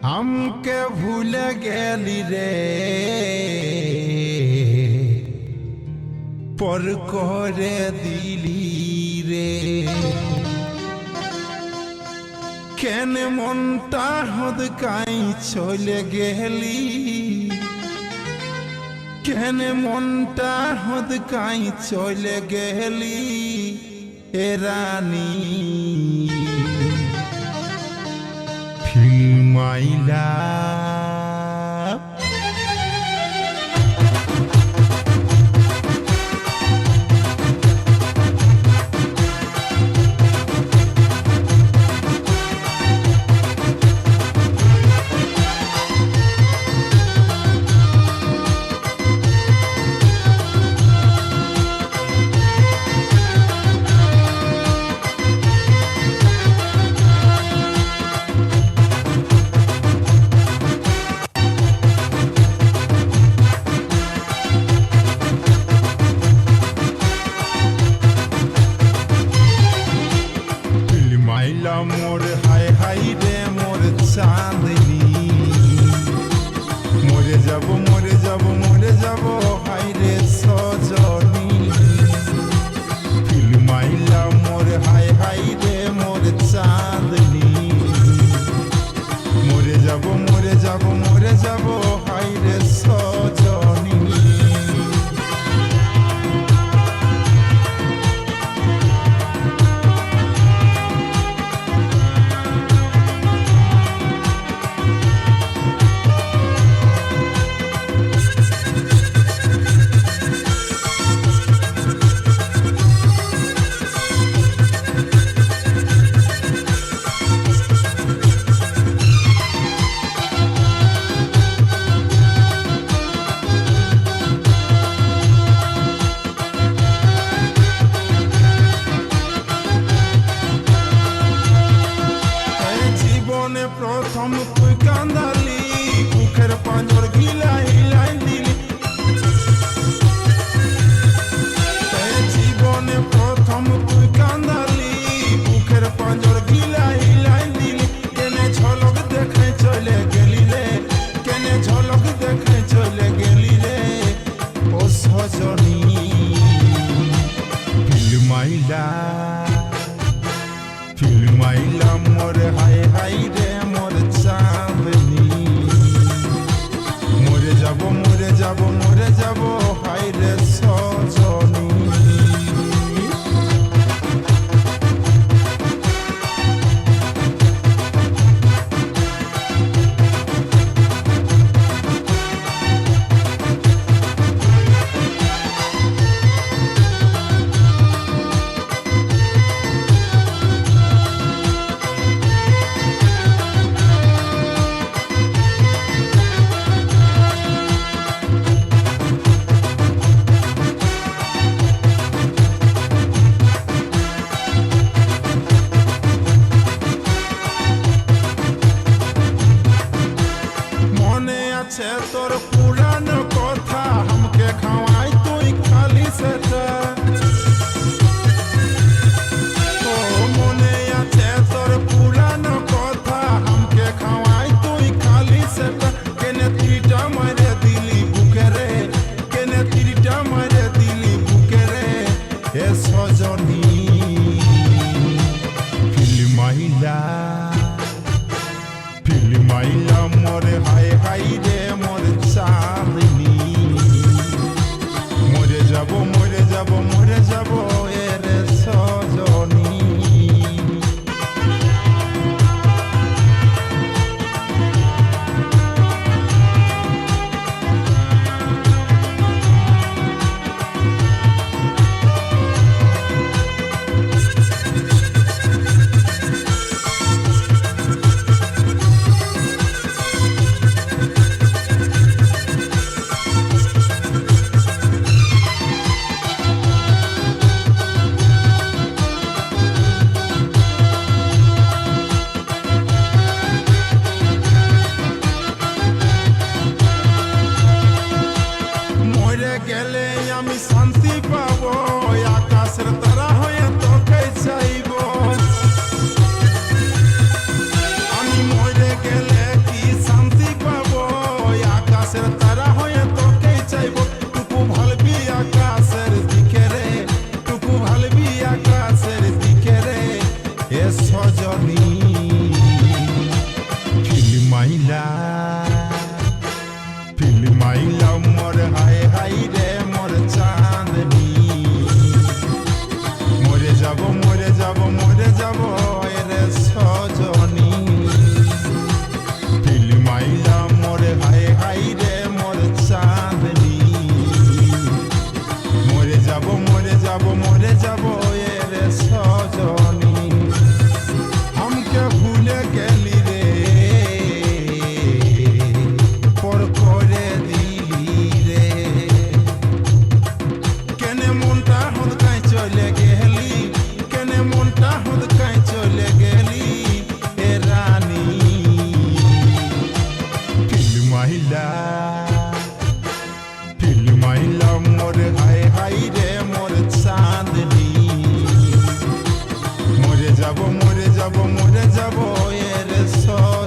हमके भूल गेली रे पर करे दिली रे केन मनटा हदकाई चले गेली केन मनटा हदकाई चले गेली ए रानी Feel my love मोर हाय हाय रे मोर चांदनी मोरे जब हाय रे सजनी फिल्माइला मोर हाय हाय रे मोर चांदनी मोरे जब हाय रे सजनी प्रथम तुई कांदाली बुकेर पांजर हिलाई दिली जीवने प्रथम तुई कांदाली बुकेर पांजर हिलाई दिली केने झलक देखे चले गेली रे केने झलक देखे चले गेली रे ओ सजनी फिल्माइला मोर हाय हाय रे मोर चांदनी मोरे जब हाय रे सजनी এ সজনী ফিল্মাইলা মোর হায় হায় রে মোর চাঁদনি মরে যাব মরে যাব মরে যাব রে সজনী ফিল্মাইলা মোর হায় হায় রে মোর চাঁদনি মরে যাব মরে যাব মরে যাব রে সজনী हमके भूले गेली रे पर करे दिली रे केने मुंटा हुद काई चले गेली केने मुंटा हुद काई चले गेली ए रानी फिल्माइला मोर हाय हाय रे मोर चांदनी মরে যাব মরে যাব মরে যাব এর সব